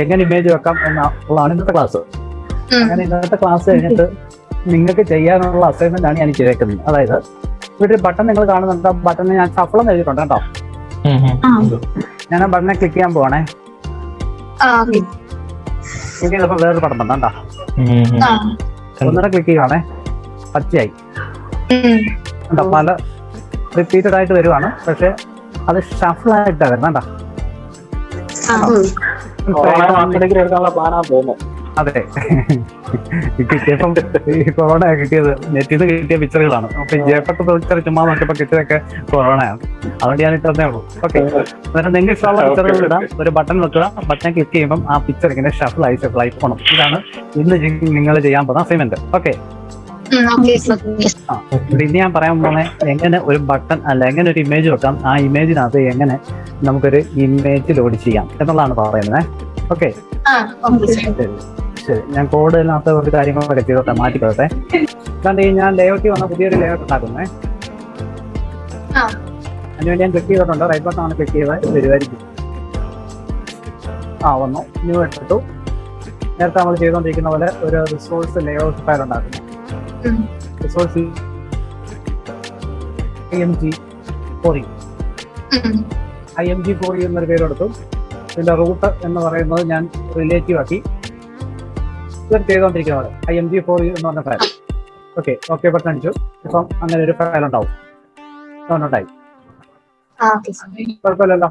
എങ്ങനെ ഇമേജ് വെക്കാം എന്നുള്ളതാണ് ഇന്നത്തെ ക്ലാസ്. അങ്ങനെ ഇന്നത്തെ ക്ലാസ് കഴിഞ്ഞിട്ട് നിങ്ങൾക്ക് ചെയ്യാനുള്ള അസൈൻമെന്റ് ആണ് ഞാൻ ചെയ്തേക്കുന്നത്. അതായത് ഇവിടെ ഒരു ബട്ടൺ നിങ്ങൾ കാണുന്നുണ്ട്. ആ ബട്ടണിൽ ഞാൻ ഷഫിൾ എന്ന് എഴുതിയിട്ടുണ്ട് കേട്ടോ. ഞാൻ ആ ബട്ടനെ ക്ലിക്ക് ചെയ്യാൻ പോവാണേ. ക്ലിക്ക് ചെയ്തപ്പോ വേറൊരു ബട്ടൺ വന്നോ, ഒന്നര ക്ലിക്ക് ചെയ്യുവാണേ, പച്ചയായി കണ്ടോ. പല റിപ്പീറ്റഡ് ആയിട്ട് വരുവാണ്, പക്ഷെ അത് ഷഫിൾ ആയിട്ടാണ് വരുന്നത് കേട്ടോ. അതെ, കിട്ടിയപ്പം ഈ കൊറോണ കിട്ടിയത് നെറ്റിൽ നിന്ന് കിട്ടിയ പിക്ചറുകളാണ്. അപ്പൊ ജയപ്പെട്ട പിക്ചർ ചുമ്മാ നോക്കിയപ്പോ കിട്ടിയതൊക്കെ കൊറോണയാണ്. അതുകൊണ്ട് ഞാൻ ഇട്ടതേ ഉള്ളൂ. ഓക്കെ, അന്നേരം നിങ്ങൾക്ക് ഇഷ്ടമുള്ള പിക്ചറുകൾ ഇടാം. ഒരു ബട്ടൺ വെക്കുക, ബട്ടൺ ക്ലിക്ക് ചെയ്യുമ്പോൾ ആ പിക്ചർ ഇങ്ങനെ ഷഫിളായി പോകണം. ഇതാണ് ഇന്ന് നിങ്ങൾ ചെയ്യാൻ പോകുന്ന അസൈൻമെന്റ്. ഓക്കെ, ഇനി ഞാൻ പറയാൻ പോണേ എങ്ങനെ ഒരു ബട്ടൺ അല്ല എങ്ങനെ ഒരു ഇമേജ് വെക്കാം, ആ ഇമേജിനകത്ത് എങ്ങനെ നമുക്കൊരു ഇമേജ് ലോഡ് ചെയ്യാം എന്നുള്ളതാണ് പറയുന്നത്. ഓക്കെ, ശരി, ഞാൻ കോഡിനകത്ത് ഒരു കാര്യങ്ങളൊക്കെ ചെയ്തോട്ടെ, മാറ്റിക്കോട്ടെ. അതാണ്ട് ഞാൻ ലേഔട്ടിൽ വന്ന പുതിയൊരു ലേഔട്ട് ഉണ്ടാക്കുന്നേ. അതിനുവേണ്ടി ഞാൻ ക്ലിക്ക് ചെയ്തിട്ടുണ്ട്. റൈറ്റ് ബട്ടൺ ആണ് ക്ലിക്ക് ചെയ്താൽ വരുമായിരിക്കും. വന്നു, ന്യൂ എടുത്തു. നേരത്തെ നമ്മൾ ചെയ്തുകൊണ്ടിരിക്കുന്ന പോലെ ഒരു റിസോഴ്സ് ലേഔട്ട് ഫയൽ ഉണ്ടാക്കുന്നു. റിസോഴ്സ് IMG4E എന്നൊരു പേര് കൊടുത്തു. ഇതിന്റെ റൂട്ട് എന്ന് പറയുന്നത് ഞാൻ റിലേറ്റീവ് ആക്കി ഇവർ ചെയ്തുകൊണ്ടിരിക്കുന്ന പോലെ IMG4E എന്ന് പറഞ്ഞ ഫയൽ. ഓക്കെ ബട്ടൺ അടിച്ചു. ഇപ്പം അങ്ങനെ ഒരു ഫയൽ ഉണ്ടാവും. ഡൗൺലോഡായി. കുഴപ്പമില്ലല്ലോ?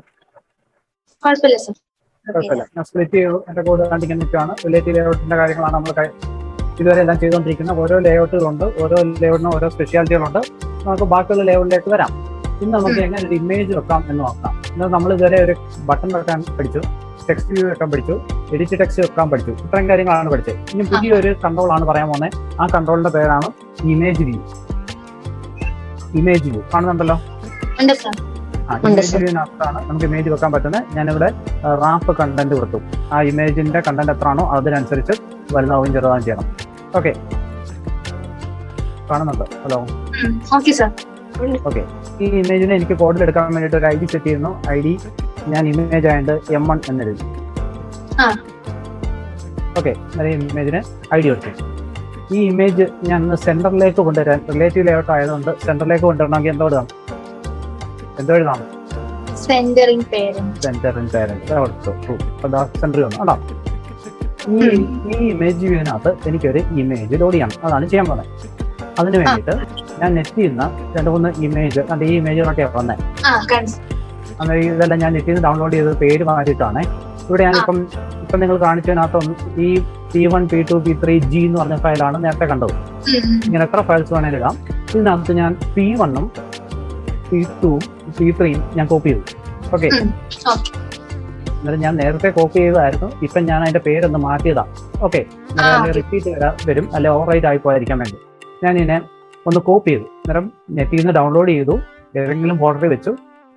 കുഴപ്പമില്ല. ഞാൻ സ്പ്ലിറ്റ് ചെയ്തു. എന്റെ കോഡ് കാണിക്കാൻ നിൽക്കുകയാണ്. റിലേറ്റീവ് ലേഔട്ടിന്റെ കാര്യങ്ങളാണ് നമ്മൾ ഇതുവരെ എല്ലാം ചെയ്തുകൊണ്ടിരിക്കുന്നത്. ഓരോ ലേഔട്ടുകളുണ്ട്, ഓരോ ലേഔട്ടിനും ഓരോ സ്പെഷ്യാലിറ്റികളുണ്ട്. നമുക്ക് ബാക്കിയുള്ള ലേഔട്ടിലേക്ക് വരാം. ഇന്ന് നമുക്ക് എങ്ങനെ ഒരു ഇമേജ് വെക്കാം എന്ന് നോക്കാം. ഇന്ന് നമ്മൾ ഇതുവരെ ഒരു ബട്ടൺ വെക്കാൻ പഠിച്ചു, ടെക്സ്റ്റ് വ്യൂ വെക്കാൻ പഠിച്ചു, എഡിറ്റ് ടെക്സ്റ്റ് വെക്കാൻ പഠിച്ചു. ഇത്രയും കാര്യങ്ങളാണ് പഠിച്ചത്. ഇനി പുതിയൊരു കൺട്രോൾ ആണ് പറയാൻ പോകുന്നത്. ആ കൺട്രോളിന്റെ പേരാണ് ഇമേജ് വ്യൂ. ഇമേജ് വ്യൂ കാണുന്നുണ്ടല്ലോ? ഇമേജ് വ്യൂവിനകത്താണ് നമുക്ക് ഇമേജ് വെക്കാൻ പറ്റുന്നത്. ഞാനിവിടെ റാപ്പ് കണ്ടന്റ് കൊടുത്തു. ആ ഇമേജിന്റെ കണ്ടന്റ് എത്രയാണോ അതിനനുസരിച്ച് വലുതാവുകയും ചെറുതാവുകയും ചെയ്യണം. ഓക്കെ, കാണുന്നുണ്ടോ? Hello, okay. ഈ ഇമേജിനെ എനിക്ക് കോഡിൽ എടുക്കാൻ വേണ്ടിയിട്ട് ഒരു ID സെറ്റ് ചെയ്യുന്നു. ID ഞാൻ ഇമേജ് ആയിട്ട് M1 എന്നെഴുതി. ഓക്കെ, ഈ ഇമേജിന് ID കൊടുത്തു. ഈ ഇമേജ് ഞാൻ സെന്ററിലേക്ക് കൊണ്ടുവരാൻ റിലേറ്റീവ് ലേഔട്ട് ആയതുകൊണ്ട് സെന്ററിലേക്ക് കൊണ്ടുവരണമെങ്കിൽ എന്തോ എഴുതാം? സെന്ററിങ് പേരന്റ് കൊടുത്തു. സെന്ററിൽ വന്നു കേട്ടോ. ഈ ഇമേജ് വ്യൂവിനകത്ത് എനിക്കൊരു ഇമേജ് ലോഡ് ചെയ്യണം. അതാണ് ചെയ്യാൻ പോകുന്നത്. അതിന് വേണ്ടിയിട്ട് ഞാൻ നെറ്റിൽ നിന്ന് 2-3 ഇമേജ് ഈ ഇമേജുകളൊക്കെ വന്നേ. അങ്ങനെ ഇതെല്ലാം ഞാൻ നെറ്റിൽ നിന്ന് ഡൗൺലോഡ് ചെയ്ത് പേര് മാറ്റിയിട്ടാണ്. ഇവിടെ ഞാനിപ്പം നിങ്ങൾ കാണിച്ചതിനകത്തൊന്നും ഈ P1 P2 P3 G എന്ന് പറഞ്ഞ ഫയലാണ് നേരത്തെ കണ്ടത്. ഇങ്ങനെ എത്ര ഫയൽസ് വേണേലും ഇടാം. ഇതിനകത്ത് ഞാൻ P1ഉം P2ഉം P3യും ഞാൻ കോപ്പി ചെയ്തു. ഓക്കെ, എന്നിട്ട് ഞാൻ നേരത്തെ കോപ്പി ചെയ്തതായിരുന്നു. ഇപ്പം ഞാൻ അതിന്റെ പേരൊന്ന് മാറ്റിയതാ. ഓക്കെ, റിപ്പീറ്റ് വരും, അല്ലെ ഓവർ റൈറ്റ് ആയി പോയിരിക്കാൻ വേണ്ടി ഞാൻ ഇതിനെ ഒന്ന് കോപ്പി ചെയ്തു. അന്നേരം നെറ്റിൽ നിന്ന് ഡൗൺലോഡ് ചെയ്തു, ഏതെങ്കിലും ഫോൾഡറിൽ വെച്ചു,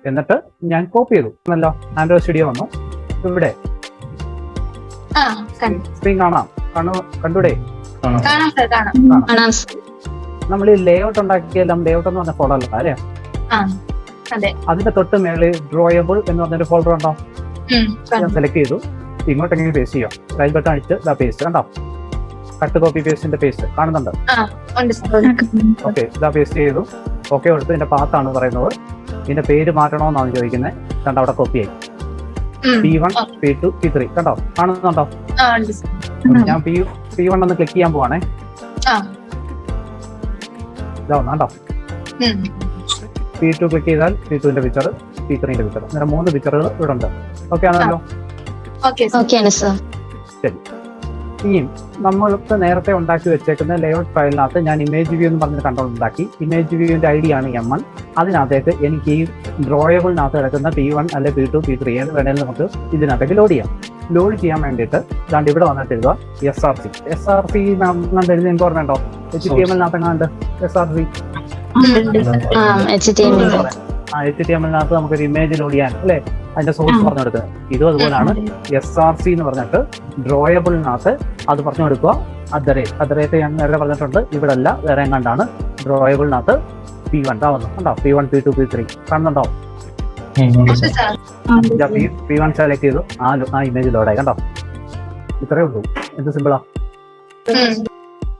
എന്നിട്ട് ഞാൻ കോപ്പി ചെയ്തു. എന്നല്ലോ ആൻഡ്രോയിഡ് സ്റ്റുഡിയോ വന്നു. ഇവിടെ സ്ക്രീൻ കാണാം, കണ്ടൂടെ? നമ്മൾ ഈ ലേഔട്ട് ഉണ്ടാക്കിയെല്ലാം ലേഔട്ട് എന്ന് പറഞ്ഞ ഫോൾഡർ അല്ലേ? അതിന്റെ തൊട്ട് മേളിൽ ഡ്രോയബിൾ എന്ന് പറഞ്ഞൊരു ഫോൾഡർ ഉണ്ടോ? ഞാൻ സെലക്ട് ചെയ്തു. ഇങ്ങോട്ട് എങ്ങനെ പേസ്റ്റ് ചെയ്യാം? റൈറ്റ് ബട്ടൺ അടിച്ച് പേസ്റ്റ് കണ്ടോ? കട്ട് കോപ്പി പേസ്റ്റിന്റെ പേസ്റ്റ് കാണുന്നുണ്ട്? ഓക്കെ, ഇതാ പേസ്റ്റ് ചെയ്തു. ഓക്കെ കൊടുത്ത് ഇതിന്റെ പാത്താണ് പറയുന്നത്. ഇതിന്റെ പേര് മാറ്റണോന്നാണ് ചോദിക്കുന്നത്. കണ്ടോ, അവിടെ കോപ്പിയായി. P1 P2 P3 കണ്ടോ? കാണുന്നുണ്ടോ? ഞാൻ P1 ഒന്ന് ക്ലിക്ക് ചെയ്യാൻ പോവാണേ. ഇതാവുന്നുണ്ടോ? P2 ക്ലിക്ക് ചെയ്താൽ P2ന്റെ പിക്ചർ, P3ന്റെ പിക്ചർ. അങ്ങനെ 3 പിക്ചറുകൾ ഇവിടെ ഉണ്ട്. ഓക്കെ ആണല്ലോ? ശരി. ഇനിയും നമ്മൾക്ക് നേരത്തെ ഉണ്ടാക്കി വെച്ചേക്കുന്ന ലേഔട്ട് ഫയലിനകത്ത് ഞാൻ ഇമേജ് വ്യൂ എന്ന് പറഞ്ഞൊരു കൺട്രോൾ ഉണ്ടാക്കി. ഇമേജ് വ്യൂവിന്റെ ID ആണ് M1. അതിനകത്തേക്ക് എനിക്ക് ഈ ഡ്രോയബിളിനകത്ത് കിടക്കുന്ന P1 അല്ലെ P2 P3 ഏത് വേണമെങ്കിലും നമുക്ക് ഇതിനകത്തേക്ക് ലോഡ് ചെയ്യാം. ലോഡ് ചെയ്യാൻ വേണ്ടിയിട്ട് ഇതാണ്ട് ഇവിടെ വന്നിട്ട് എഴുതുക SRC. SRC എഴുതി എനിക്ക് ഓർമ്മയുണ്ടോ? HTML-നകത്ത് SRC. HTML-നകത്ത് നമുക്കൊരു ഇമേജ് ലോഡ് ചെയ്യാൻ അല്ലേ, അതിന്റെ സോഴ്സ് പറഞ്ഞു കൊടുക്കുക. ഇതും അതുപോലെയാണ്. SRC എന്ന് പറഞ്ഞിട്ട് ഡ്രോയബിളിനകത്ത് അത് പറഞ്ഞു കൊടുക്കുക. അദ്റേറ്റ് ഞാൻ നേരത്തെ പറഞ്ഞിട്ടുണ്ട്. ഇവിടെ അല്ല, വേറെ എങ്ങാണ്ടാണ്. ഡ്രോയബിളിനകത്ത് P1 വന്നു കണ്ടോ? P1 P2 P3 കാണുന്നുണ്ടോ? P1 സെലക്ട് ചെയ്തു. ആ ഇമേജ് ലോഡായി കണ്ടോ? ഇത്രയേ ഉള്ളൂ. എന്ത് സിമ്പിളാ,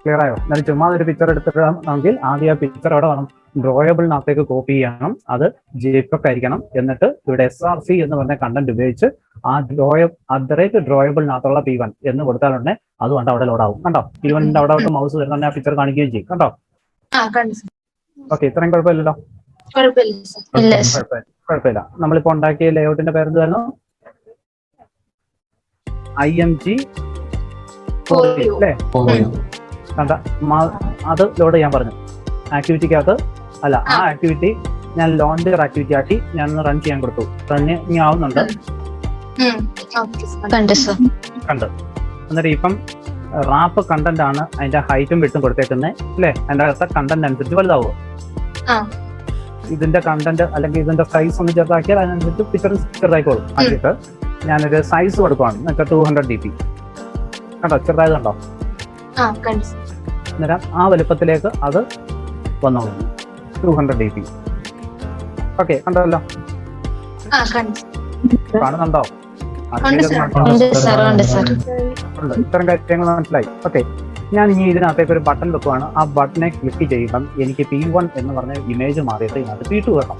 ക്ലിയർ ആയോ? എന്നാലും ചുമ്മാ ഒരു പിക്ചർ എടുത്തിട്ടാണെങ്കിൽ ആദ്യം ആ പിക്ചർ അവിടെ വേണം ഡ്രോയബിളിനകത്തേക്ക് കോപ്പി ചെയ്യണം. അത് JPEG ആയിരിക്കണം. എന്നിട്ട് ഇവിടെ SRC എന്ന് പറഞ്ഞ കണ്ടന്റ് ഉപയോഗിച്ച് ആ ഡ്രോയബിളിനകത്തുള്ള P1 എന്ന് കൊടുത്താലുടനെ അത് കൊണ്ട് അവിടെ ലോഡാവും. കണ്ടോ? P1 അവിടെ മൗസ് വരുന്ന ആ പിക്ചർ കാണിക്കുകയും ചെയ്യും. കണ്ടോ? ഓക്കെ, ഇത്രയും കുഴപ്പമില്ലല്ലോ. കുഴപ്പമില്ല. നമ്മളിപ്പോ ഉണ്ടാക്കിയ ലേഔട്ടിന്റെ പേര് എന്തായിരുന്നു? IMG അല്ലേ? കണ്ട, അത് ലോഡ് ചെയ്യാൻ പറഞ്ഞു. ആക്ടിവിറ്റിക്കകത്ത് അല്ല, ആ ആക്ടിവിറ്റി ഞാൻ ലോഞ്ചർ ആക്ടിവിറ്റി ആക്കി ഞാൻ റൺ ചെയ്യാൻ കൊടുത്തു. റണ്ണ് ഇനി ആവുന്നുണ്ട്. കണ്ട്. എന്നിട്ട് ഇപ്പം റാപ്പ് കണ്ടന്റ് ആണ് അതിന്റെ ഹൈറ്റും വിട്ടും കൊടുത്തേക്കുന്നത് അല്ലേ? അതിന്റെ അകത്തെ കണ്ടന്റ് അനുസരിച്ച് വലുതാവുമോ? ഇതിന്റെ കണ്ടന്റ് അല്ലെങ്കിൽ ഇതിന്റെ സൈസ് ഒന്ന് ചെറുതാക്കിയാൽ അതിനനുസരിച്ച് പിക്ചർ ചെറുതായിക്കോളും. ആദ്യത്തെ ഞാനൊരു സൈസ് കൊടുക്കുവാണ്, എന്നുവെച്ചാൽ 200 dp. കണ്ടോ? ചെറുതായത് കണ്ടോ? അന്നേരം ആ വലുപ്പത്തിലേക്ക് അത് വന്നോളൂ, 200 dp. ഓക്കെ, കണ്ടല്ലോ? കാണുന്നുണ്ടോ? ഇത്തരം കാര്യങ്ങൾ മനസ്സിലായി. ഓക്കെ, ഞാൻ ഇനി ഇതിനകത്തേക്ക് ഒരു ബട്ടൺ വെക്കുവാണ്. ആ ബട്ടനെ ക്ലിക്ക് ചെയ്യുമ്പം എനിക്ക് P1 എന്ന് പറഞ്ഞ ഇമേജ് മാറിയിട്ട് ഇതിനകത്ത് P2 വരണം.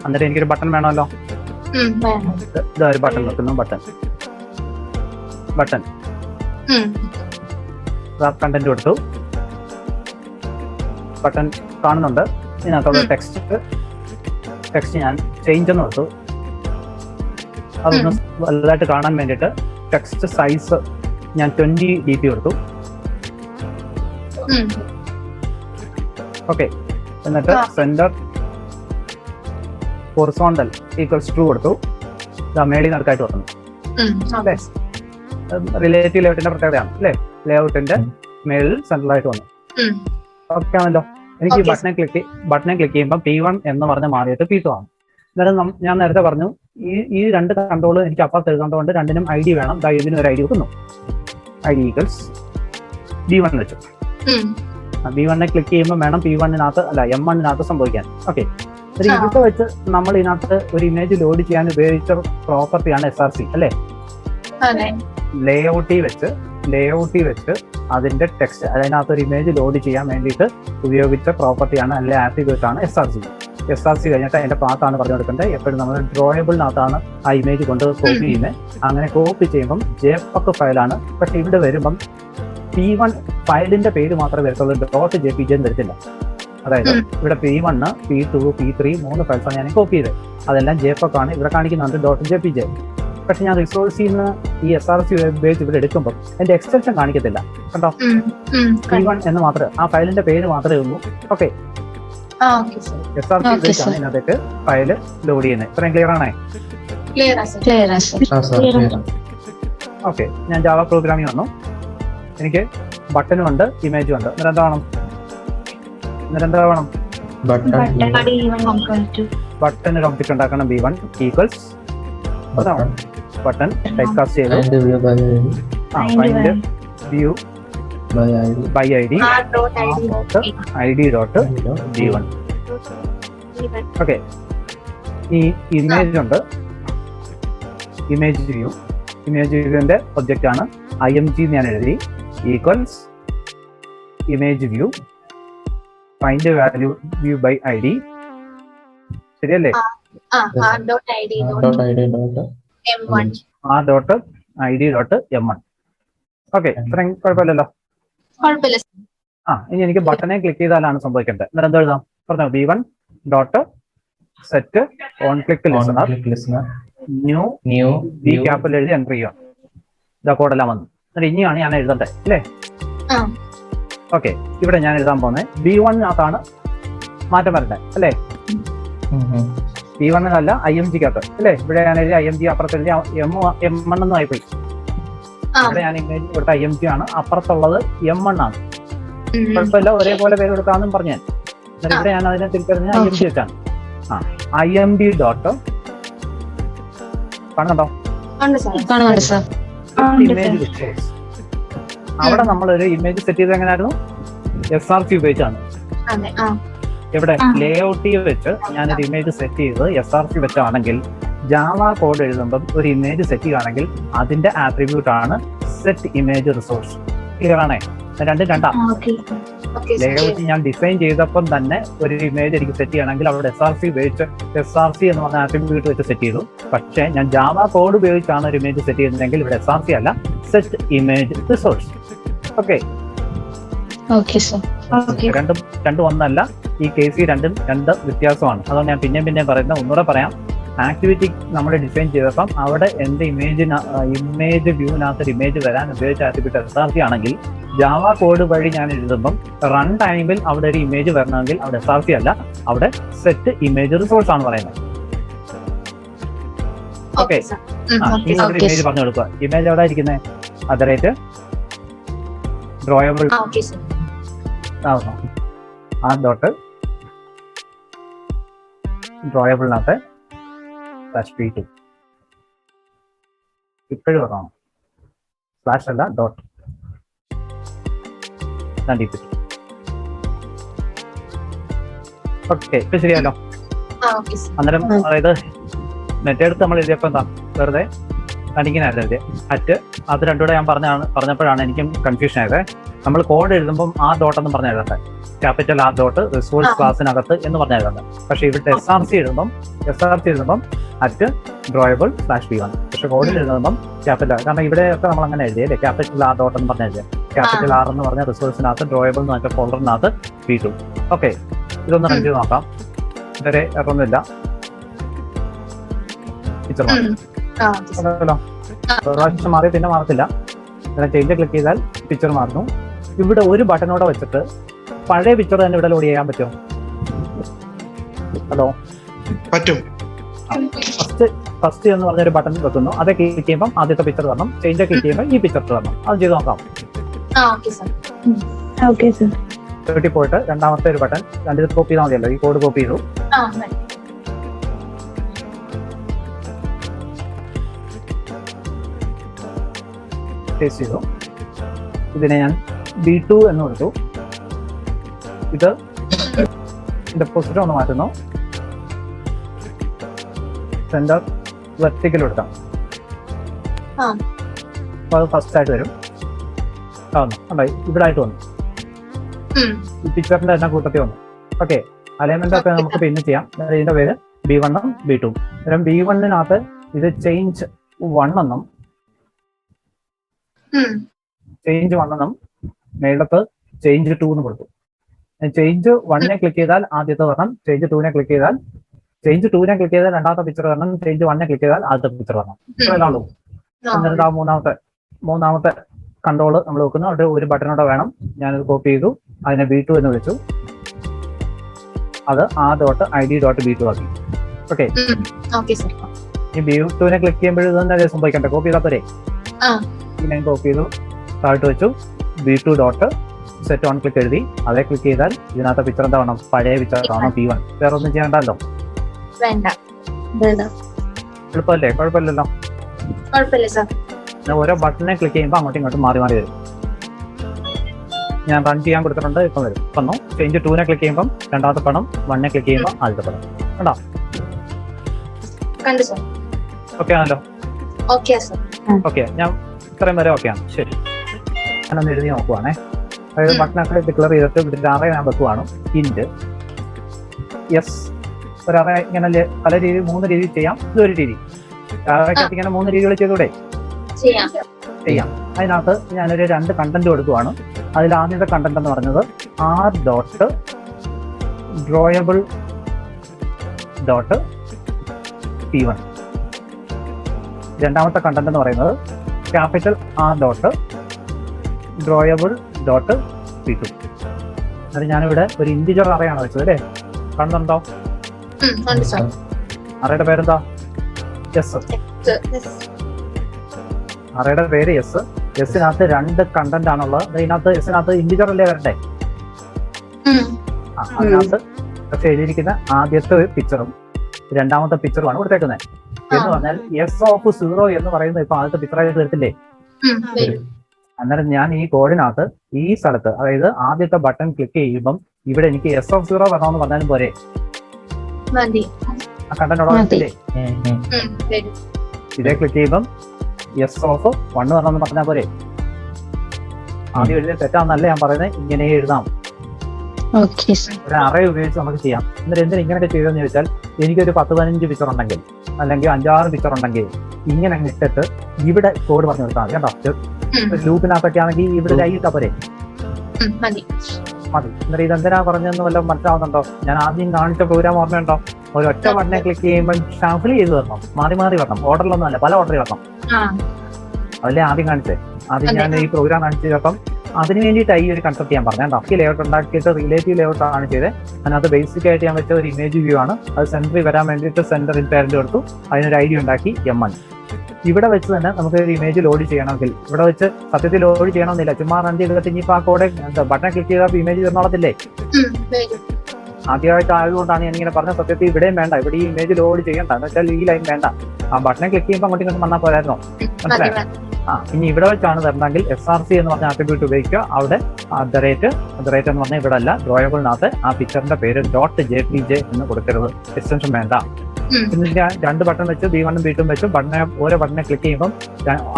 എന്നിട്ട് എനിക്കൊരു ബട്ടൺ വേണമല്ലോ. ഇതാ ഒരു ബട്ടൺ വെക്കുന്നു. ബട്ടൺ കണ്ടന്റ് കൊടുത്തു. ബട്ടൺ കാണുന്നുണ്ട്. ഇതിനകത്തുള്ള ടെക്സ്റ്റ് ഞാൻ ചേഞ്ച് എന്ന് കൊടുത്തു. അതൊന്ന് വലുതായിട്ട് കാണാൻ വേണ്ടിയിട്ട് ടെക്സ്റ്റ് സൈസ് ഞാൻ 20 dp കൊടുത്തു. ഓക്കെ, എന്നിട്ട് സെന്റർ ഹൊറിസോണ്ടൽ ഈക്വൽസ് ട്രൂ കൊടുത്തു. മേളിൽ നടക്കായിട്ട് വന്നു അല്ലേ? റിലേറ്റീവ് ലേഔട്ടിന്റെ പ്രത്യേകതയാണ് അല്ലേ? ലേഔട്ടിന്റെ മേളിൽ സെൻട്രലായിട്ട് വന്നു. ഓക്കെ ആണല്ലോ? എനിക്ക് ബട്ടനെ ക്ലിക്ക് ചെയ്യുമ്പോൾ P1 എന്ന് പറഞ്ഞ് മാറിയിട്ട് P2 ആണ്. അന്നേരം ഞാൻ നേരത്തെ പറഞ്ഞു ഈ രണ്ട് കൺട്രോൾ എനിക്ക് അപ്പുറത്ത് എഴുതുന്നതുകൊണ്ട് രണ്ടിനും ID വേണം. ഇതിന് ഒരു ID വെക്കുന്നു. ID ഈക്വൽസ് B1 വെച്ചു. B1 ക്ലിക്ക് ചെയ്യുമ്പോൾ വേണം P1-നകത്ത് അല്ല M1-നകത്ത് സംഭവിക്കാൻ. ഓക്കെ, ഇതൊക്കെ വെച്ച് നമ്മൾ ഇതിനകത്ത് ഒരു ഇമേജ് ലോഡ് ചെയ്യാൻ ഉപയോഗിച്ച പ്രോപ്പർട്ടിയാണ് SRC അല്ലേ? ലേഔട്ടി വെച്ച് അതിന്റെ ടെക്സ്റ്റ് അതിനകത്ത് ഒരു ഇമേജ് ലോഡ് ചെയ്യാൻ വേണ്ടിയിട്ട് ഉപയോഗിച്ച പ്രോപ്പർട്ടിയാണ് അല്ലെങ്കിൽ ആട്രിബ്യൂട്ട് ആണ് SRC കഴിഞ്ഞിട്ട് അതിന്റെ പാത്താണ് പറഞ്ഞു കൊടുക്കേണ്ടത്. എപ്പോഴും നമ്മൾ ഡ്രോയബിളിനകത്താണ് ആ ഇമേജ് കൊണ്ട് കോപ്പി ചെയ്യുന്നത്. അങ്ങനെ കോപ്പി ചെയ്യുമ്പം JPEG ഫയലാണ്. പക്ഷെ ഇവിടെ വരുമ്പം P1 ഫയലിന്റെ പേര് മാത്രമേ വരത്തുള്ളൂ, .jpg എന്ന് വരത്തില്ല. അതായത് ഇവിടെ P1, P2, P3 3 ഫയൽസാണ് ഞാൻ കോപ്പി ചെയ്തത്. അതെല്ലാം JPEG ആണ് ഇവിടെ കാണിക്കുന്നുണ്ട് .jpg. പക്ഷെ ഞാൻ റിസോഴ്സിൽ നിന്ന് ഈ SRC ഉപയോഗിച്ച് ഇവിടെ എടുക്കുമ്പോൾ എന്റെ എക്സ്റ്റൻഷൻ കാണിക്കത്തില്ല. കണ്ടോ? P1 എന്ന് മാത്രമേ, ആ ഫയലിന്റെ പേര് മാത്രമേ ഉള്ളൂ. ഓക്കെ, SRC ഉപയോഗിച്ചാണ് ഇതിനകത്തേക്ക് ഫയല് ലോഡ് ചെയ്യുന്നത്. ഇത്രയും ക്ലിയർ ആണേ? ഓക്കെ, ഞാൻ ജാവ പ്രോഗ്രാമിൽ വന്നു. എനിക്ക് ബട്ടനും ഉണ്ട്, ഇമേജും ഉണ്ട്. എന്നിട്ട് എന്താ വേണം? ബട്ടൺ ഒരു ഒബ്ജക്ട് ഉണ്ടാക്കണം. B1 equals button type cast ചെയ്തു. Find view by ID ID.B1. Okay, ഈ ഇമേജ് ഉണ്ട്, ഇമേജ് വ്യൂവിന്റെ ഒബ്ജക്റ്റ് ആണ് IMG ഞാൻ എഴുതി. Equals image view find value view by ID. ശരിയല്ലേ? R.ID.M1. ഓക്കെ, ഇത്രയും കുഴപ്പമില്ലല്ലോ? ഇനി എനിക്ക് ബട്ടനെ ക്ലിക്ക് ചെയ്താലാണ് സംഭവിക്കേണ്ടത്. എന്നിട്ട് എന്താ എഴുതാം പറഞ്ഞോ? B1 dot set on click listener new B capital എഴുതി എൻ്റർ ചെയ്യുക. ഇതാ കോഡെല്ലാം വന്നു. എന്നിട്ട് ഇനിയാണ് ഞാൻ എഴുതണ്ടേ അല്ലേ? ഓക്കെ, ഇവിടെ ഞാൻ എഴുതാൻ പോകുന്നത് B1-നകത്താണ് മാറ്റം വരണ്ടേ അല്ലേ? P1-നല്ല IMG-കകത്ത് അല്ലേ? ഇവിടെ ഞാൻ എഴുതി IMG, അപ്പുറത്ത് എഴുതി M1 എന്ന് ആയിപ്പോയി. ഇവിടെ ഞാൻ ഇമേജ് കൊടുത്ത IMG ആണ്, അപ്പുറത്തുള്ളത് M1 ആണ്. കുഴപ്പമില്ല, ഒരേപോലെ പേര് കൊടുക്കാമെന്നും പറഞ്ഞു. ഇവിടെ ഞാൻ അതിനെ തിരിച്ചറിഞ്ഞ IMG വെച്ചാണ്. IMD ഡോട്ട് കാണുന്നുണ്ടോ? Image resource. അവിടെ നമ്മളൊരു ഇമേജ് സെറ്റ് ചെയ്ത് എങ്ങനെയായിരുന്നു? SRC ഉപയോഗിച്ചാണ്. ഇവിടെ ലേഔട്ടിൽ വെച്ച് ഞാനൊരു ഇമേജ് സെറ്റ് ചെയ്ത് SRC വെച്ചാണെങ്കിൽ ജാവ കോഡ് എഴുതുമ്പം ഒരു ഇമേജ് സെറ്റ് ചെയ്യുകയാണെങ്കിൽ അതിന്റെ ആട്രിബ്യൂട്ട് ആണ് സെറ്റ് ഇമേജ് റിസോഴ്സ്. ക്ലിയർ ആണേ? രണ്ടും രണ്ടാ. ലേഔട്ട് ഞാൻ ഡിസൈൻ ചെയ്തപ്പം തന്നെ ഒരു ഇമേജ് എനിക്ക് സെറ്റ് ചെയ്യണമെങ്കിൽ അവിടെ SRC ഉപയോഗിച്ച് SRC എന്ന് പറഞ്ഞ ആട്രിബ്യൂട്ട് വെച്ച് സെറ്റ് ചെയ്തു. പക്ഷേ ഞാൻ ജാവ കോഡ് ഉപയോഗിച്ചാണ് ഒരു ഇമേജ് സെറ്റ് ചെയ്യുന്നതെങ്കിൽ ഇവിടെ SRC അല്ല, സെറ്റ് ഇമേജ് റിസോഴ്സ്. ഓക്കെ, രണ്ടും ഒന്നല്ല. ഈ കേസിൽ രണ്ടും രണ്ട് വ്യത്യാസമാണ്. അതുകൊണ്ട് ഞാൻ പിന്നെയും പറയുന്നത് ഒന്നുകൂടെ പറയാം. ആക്ടിവിറ്റി നമ്മൾ ഡിസൈൻ ചെയ്തപ്പം അവിടെ എന്ത് ഇമേജ് വ്യൂവിനകത്ത് ഇമേജ് വരാൻ ഉപയോഗിച്ച ആട്രിബ്യൂട്ട് SRC ആണെങ്കിൽ ജാവ കോഡ് വഴി ഞാൻ എഴുതുമ്പം റൺ ടൈമിൽ അവിടെ ഒരു ഇമേജ് വരണമെങ്കിൽ അവിടെ SRC അല്ല, അവിടെ സെറ്റ് ഇമേജ് റിസോഴ്സ് ആണ് പറയുന്നത്. ഓക്കെ, ഇമേജ് പറഞ്ഞു കൊടുക്കുക. ഇമേജ് എവിടെ ഇരിക്കുന്നത്? @ ഡ്രോയബിൾ ഡ്രോയബിളിനകത്ത് /p2 ഇപ്പോഴും പറയാം. സ്ലാഷ് അല്ല, ഡോട്ട്. ഓക്കെ, ഇപ്പൊ ശരിയല്ലോ. അന്നേരം അതായത് നെറ്റെടുത്ത് നമ്മൾ എഴുതിയപ്പോ എന്താ വെറുതെ ഇങ്ങനെയായിരുന്നു എഴുതിയത്. അത് രണ്ടുകൂടെ ഞാൻ പറഞ്ഞപ്പോഴാണ് എനിക്കും കൺഫ്യൂഷൻ ആയത്. നമ്മൾ കോഡ് എഴുതുമ്പോൾ R എന്ന് പറഞ്ഞ എഴുതട്ടെ, ക്യാപിറ്റൽ R റിസോഴ്സ് ക്ലാസ്സിനകത്ത് എന്ന് പറഞ്ഞ എഴുതട്ടെ. പക്ഷെ ഇവിടെ SRC എഴുതുമ്പം @drawable /p1. പക്ഷെ കോഡിൽ എഴുതുമ്പം ക്യാപിറ്റൽ, കാരണം ഇവിടെ ഒക്കെ നമ്മൾ അങ്ങനെ എഴുതിയല്ലേ, ക്യാപിറ്റൽ R എന്ന് പറഞ്ഞ എഴുതിയത്. ക്യാപിറ്റൽ R എന്ന് പറഞ്ഞ റിസോഴ്സിനകത്ത് ഡ്രോയബിൾ എന്ന് പറഞ്ഞ ഫോൾഡറിനകത്ത് p2. ഓക്കെ, ഇതൊന്ന് റൺ ചെയ്ത് നോക്കാം. ഇതുവരെ ഇറങ്ങുന്നില്ല. പിക്ചർ പ്രാവശ്യം മാറി പിന്നെ മാറത്തില്ല. ചേഞ്ച് ക്ലിക്ക് ചെയ്താൽ പിക്ചർ മാറുന്നു. ഇവിടെ ഒരു ബട്ടനോടെ വെച്ചിട്ട് പഴയ പിക്ചർ തന്നെ ഇവിടെ ലോഡ് ചെയ്യാൻ പറ്റുമോ? ഹലോ, പറ്റും. ഫസ്റ്റ് എന്ന് പറഞ്ഞൊരു ബട്ടൺ വെക്കുന്നു. അത് ക്ലിക്ക് ചെയ്യുമ്പോൾ ആദ്യത്തെ പിക്ചർ വരണം. ചേഞ്ച് ക്ലിക്ക് ചെയ്യുമ്പോൾ ഈ പിക്ചർ വരണം. അത് ചെയ്ത് നോക്കാം. വീട്ടിൽ പോയിട്ട് രണ്ടാമത്തെ ഒരു ബട്ടൺ രണ്ടിത് കോപ്പി ചെയ്താൽ മതിയല്ലോ. ഈ കോഡ് കോപ്പി ചെയ്തു. പേസ്റ്റ് ചെയ്തു. ഇതിനെ ഞാൻ B2 എന്ന് കൊടുത്തു. ഇത് ഡെപ്പോസിറ്റ് ഒന്ന് മാറ്റുന്നു. സെന്റർ വെർട്ടിക്കൽ കൊടുക്കാം. അപ്പൊ അത് ഫസ്റ്റ് ആയിട്ട് വരും. ഇവിടെ ആയിട്ട് വന്നു. ഈ പിക്ചറിന്റെ തന്നെ കൂട്ടത്തിൽ വന്നു. ഓക്കെ, അലൈൻമെന്റ് ഒക്കെ നമുക്ക് പിന്നെ ചെയ്യാം. ഇതിന്റെ പേര് B1 ഉം B2. B1-നകത്ത് ഇത് ചേഞ്ച് 1 എന്നും മേളത്ത് ചേഞ്ച് 2 എന്ന് കൊടുത്തു. ചേഞ്ച് 1-നെ ക്ലിക്ക് ചെയ്താൽ ആദ്യത്തെ വരണം. ചേഞ്ച് 2-നെ ക്ലിക്ക് ചെയ്താൽ രണ്ടാമത്തെ പിക്ചർ വരണം. ചേഞ്ച് 1-നെ ക്ലിക്ക് ചെയ്താൽ ആദ്യത്തെ പിക്ചർ വരണം. ഇത്രയുള്ളൂ. എന്നിട്ട് മൂന്നാമത്തെ കൺട്രോൾ നമ്മൾ വെക്കുന്നു. അവിടെ ഒരു ബട്ടനോടെ വേണം. ഞാനത് കോപ്പി ചെയ്തു. അതിനെ B2 എന്ന് വിളിച്ചു. അത് R.id.b2 ആക്കി. ഓക്കെ, ഈ B2-നെ ക്ലിക്ക് ചെയ്യുമ്പോഴും ഇതെന്താ സംഭവിക്കട്ടെ? കോപ്പി ചെയ്താൽ ഞാൻ കോപ്പി ചെയ്തു, താഴ്ത്ത് വെച്ചു. B2 സെറ്റ് ഓൺ ക്ലിക്ക് എഴുതി. അതേ ക്ലിക്ക് ചെയ്താൽ ഇതിനകത്ത് പിക്ചർ എന്താ വേണം? പഴയ പിക്ചർ കാണാം, P1. വേറെ ഒന്നും ചെയ്യണ്ടല്ലോ. എളുപ്പമല്ലേ? കുഴപ്പമില്ലല്ലോ. ഓരോ ബട്ടനെ ക്ലിക്ക് ചെയ്യുമ്പോൾ അങ്ങോട്ടും ഇങ്ങോട്ടും മാറി വരും. ഞാൻ റൺ ചെയ്യാൻ കൊടുത്തിട്ടുണ്ട്. ഇപ്പം വരും. വന്നു. ചേഞ്ച് 2-നെ ക്ലിക്ക് ചെയ്യുമ്പോൾ രണ്ടാമത്തെ പടം, 1-നെ ക്ലിക്ക് ചെയ്യുമ്പോൾ ആദ്യത്തെ പടം. കണ്ടോ? ഓക്കെ ആണല്ലോ. ഓക്കെ, ഞാൻ ഇത്രയും വരെ ഓക്കെയാണ്. ശരി, ഞാനൊന്ന് എഴുതി നോക്കുവാണേ. അതായത് ബട്ടനൊക്കെ ഡിക്ലെയർ ചെയ്തിട്ട് ഇവിടെ അറേ ഞാൻ വെക്കുവാണ്. ഇൻഡ് യെസ്, ഒരു അറേ ഇങ്ങനെ പല രീതി 3 രീതിയിൽ ചെയ്യാം. ഇതൊരു രീതി. അറേക്കകത്ത് ഇങ്ങനെ 3 രീതികൾ ചെയ്തൂടെ? ചെയ്യാം. അതിനകത്ത് ഞാനൊരു 2 കണ്ടന്റ് കൊടുക്കുവാണ്. അതിൽ ആദ്യത്തെ കണ്ടന്റ് എന്ന് പറഞ്ഞത് R.drawable.p1. രണ്ടാമത്തെ കണ്ടന്റ് എന്ന് പറയുന്നത് ക്യാപിറ്റൽ R.drawable.p2. അത് ഞാനിവിടെ ഒരു ഇൻറ്റിജർ അറേയാണ് വെച്ചത് അല്ലേ? കാണുന്നുണ്ടോ? അറേയുടെ പേരെന്താ? എസ്. അറേയുടെ പേര് എസ്. എസിനകത്ത് 2 കണ്ടന്റ് ആണുള്ളത്. ഇതിനകത്ത് എസിനകത്ത് ഇൻറ്റിജർ അല്ലേ വരണ്ടേ? അതിനകത്ത് പക്ഷെ എഴുതിയിരിക്കുന്ന ആദ്യത്തെ പിക്ചറും രണ്ടാമത്തെ പിക്ചറുമാണ് കൊടുത്തേക്കുന്നത്. എന്ന് പറഞ്ഞാൽ S0 എന്ന് പറയുന്നത് ഇപ്പൊ ആദ്യത്തെ പിക്ചറായിട്ട് വരത്തില്ലേ? അന്നേരം ഞാൻ ഈ കോഡിനകത്ത് ഈ സ്ഥലത്ത്, അതായത് ആദ്യത്തെ ബട്ടൺ ക്ലിക്ക് ചെയ്യുമ്പം ഇവിടെ എനിക്ക് S0 വരണമെന്ന് പറഞ്ഞാലും പോരെ? ആ കണ്ടന്റ് അവിടെ ഇതേ ക്ലിക്ക് ചെയ്യുമ്പം യെസ് ഓഫ് 1 പറഞ്ഞെന്ന് പറഞ്ഞാൽ പോരെ. ആദ്യം എഴുതിയ തെറ്റാന്നല്ല ഞാൻ പറയുന്നത്, ഇങ്ങനെ എഴുതാം. ഒരു അറേ ഉപയോഗിച്ച് നമുക്ക് ചെയ്യാം. എന്നിട്ട് എന്തിനാ ഇങ്ങനെയൊക്കെ ചെയ്തതെന്ന് ചോദിച്ചാൽ, എനിക്കൊരു 10-15 പിക്ചർ ഉണ്ടെങ്കിൽ അല്ലെങ്കിൽ 5-6 പിക്ചർ ഉണ്ടെങ്കിൽ ഇങ്ങനെ ഇട്ടിട്ട് ഇവിടെ കോഡ് പറഞ്ഞു കൊടുത്താൽ മതി കേട്ടോ. ലൂപ്പിനകത്തൊക്കെ ആണെങ്കിൽ ഇവിടെ ലൈറ്റാ പോരെ, മതി. എന്നിട്ട് ഇതെന്തിനാ പറഞ്ഞതെന്ന് വല്ലതും മനസ്സിലാവുന്നുണ്ടോ? ഞാൻ ആദ്യം കാണിച്ച പ്രോഗ്രാം ഓർമ്മയുണ്ടോ? ഒരു ഒറ്റ ബട്ടനെ ക്ലിക്ക് ചെയ്യുമ്പോൾ ഷഫിൾ ചെയ്ത് തരണം, മാറി മാറി വരണം, ഓർഡറിലൊന്നും അല്ല, പല ഓർഡറിൽ വരണം. അതല്ലേ ആദ്യം കാണിച്ചേ. ആദ്യം ഞാൻ ഈ പ്രോഗ്രാം കാണിച്ചു ചേർപ്പം അതിന് വേണ്ടിയിട്ടാണ് ഈ ഒരു കൺസെപ്റ്റ് ഞാൻ പറഞ്ഞത്. ഈ ലേഔട്ട് ഉണ്ടാക്കിയിട്ട് റിലേറ്റീവ് ലേഔട്ട് ആണ് ചെയ്തത്. അതിനകത്ത് ബേസിക് ആയിട്ട് ഞാൻ വെച്ച ഒരു ഇമേജ് വ്യൂ ആണ്. അത് സെന്ററിൽ വരാൻ വേണ്ടിയിട്ട് സെന്റർ ഇൻ പാരന്റ് കൊടുത്തു, അതിനൊരു ഐഡി ഉണ്ടാക്കി M1. ഇവിടെ വെച്ച് തന്നെ നമുക്ക് ഒരു ഇമേജ് ലോഡ് ചെയ്യണമെങ്കിൽ ഇവിടെ വെച്ച് സത്യത്തിൽ ലോഡ് ചെയ്യണമെന്നില്ല, ചുമ്മാ റൺ ചെയ്തിട്ട് ഇനിയിപ്പോൾ ആ കോഡ് ബട്ടൺ ക്ലിക്ക് ചെയ്താൽ ഇമേജ് തീർന്നോളത്തില്ലേ. ആദ്യമായിട്ട് ആയതുകൊണ്ടാണ് ഞാൻ ഇങ്ങനെ പറഞ്ഞ. സത്യത്തിൽ ഇവിടെയും വേണ്ട, ഇവിടെ ഈ ഇമേജ് ലോഡ് ചെയ്യണ്ട, എന്ന് വെച്ചാൽ ഈ ലൈൻ വേണ്ട. ആ ബട്ടനെ ക്ലിക്ക് ചെയ്യുമ്പോൾ അങ്ങോട്ടും ഇങ്ങോട്ടും വന്നാൽ പോരായിരുന്നോ? മനസ്സിലായോ? ഇനി ഇവിടെ വെച്ചാണ് തരണമെങ്കിൽ SRC എന്ന് പറഞ്ഞ ആട്രിബ്യൂട്ട് ഉപയോഗിക്കുക. അവിടെ @, എന്ന് പറഞ്ഞാൽ ഇവിടെ അല്ല, ഡ്രോയബിളിനകത്ത് ആ പിക്ചറിന്റെ പേര് .jpg എന്ന് കൊടുക്കരുത്, എക്സ്റ്റൻഷൻ വേണ്ട. പിന്നെ ഞാൻ 2 ബട്ടൺ വെച്ച് B1 ഉം B2 വെച്ച് ഓരോ ബട്ടനെ ക്ലിക്ക് ചെയ്യുമ്പോൾ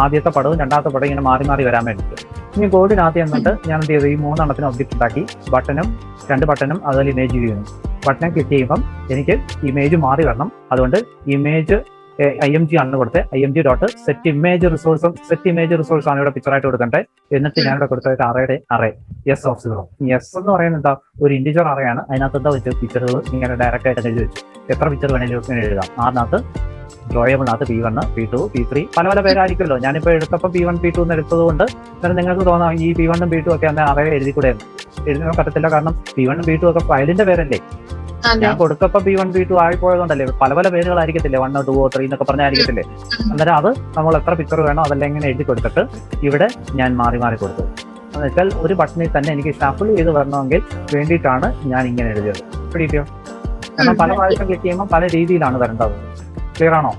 ആദ്യത്തെ പടവും രണ്ടാമത്തെ പടവും ഇങ്ങനെ മാറി മാറി വരാൻ വേണ്ടിയിട്ട്. ഇനി കോഡിനകത്ത് എന്നിട്ട് ഞാൻ എന്ത് ചെയ്തു, ഈ 3 എണ്ണത്തിന് ഒബ്ജക്റ്റ് ഉണ്ടാക്കി. ബട്ടനും 2 ബട്ടനും അതുപോലെ ഇമേജ് ചെയ്യുന്നു. ബട്ടനെ ക്ലിക്ക് ചെയ്യുമ്പം എനിക്ക് ഇമേജ് മാറി വരണം. അതുകൊണ്ട് ഇമേജ് IMG ആണ് കൊടുത്തത്. IMG.set image resource ആണ് ഇവിടെ പിക്ചറായിട്ട് കൊടുക്കണ്ടേ. എന്നിട്ട് ഞാൻ ഇവിടെ കൊടുത്തത് അറേയുടെ അറേ S0. എസ് എന്ന് പറയുന്നത് എന്താ, ഒരു ഇന്റിജർ അറയാണ്. അതിനകത്ത് എന്താ വെച്ച് പിക്ചറുകൾ ഇങ്ങനെ ഡയറക്റ്റ് ആയിട്ട് എഴുതി വെച്ചു. എത്ര പിക്ചർ വേണമെങ്കിലും ഇങ്ങനെ എഴുതാം. അതിനകത്ത് ഡ്രോയബിളിനകത്ത് P1, P2, P3 പല പേരായിരിക്കുമല്ലോ. ഞാനിപ്പോൾ എടുത്തപ്പോൾ P1, P2 എന്ന് എടുത്തത് കൊണ്ട് നിങ്ങൾക്ക് തോന്നാം ഈ P1 ഉം P2 ഒക്കെ അന്ന് അറേ എഴുതി കൂടെ. എഴുതാൻ പറ്റത്തില്ല, കാരണം P1 ഉം P2 ഒക്കെ ഫയലിന്റെ പേരല്ലേ. ഞാൻ കൊടുത്തപ്പോ P1, P2 ആയിപ്പോയതുകൊണ്ടല്ലേ. പല പേരുകളായിരിക്കത്തില്ലേ, 1, 2, 3 എന്നൊക്കെ പറഞ്ഞായിരിക്കത്തില്ലേ. അന്നേരം അത് നമ്മൾ എത്ര പിക്ചർ വേണോ അതെല്ലാം ഇങ്ങനെ എഴുതി കൊടുത്തിട്ട് ഇവിടെ ഞാൻ മാറി മാറി കൊടുത്തു. എന്ന് വെച്ചാൽ ഒരു ബട്ടണിൽ തന്നെ എനിക്ക് ഷഫിൾ ചെയ്ത് വരണമെങ്കിൽ വേണ്ടിയിട്ടാണ് ഞാൻ ഇങ്ങനെ എഴുതിയത്. പിടിക്കോ? കാരണം പല പ്രാവശ്യം ക്ലിക്ക് ചെയ്യുമ്പോൾ പല രീതിയിലാണ് വരേണ്ടത്. ക്ലിയർ ആണോ?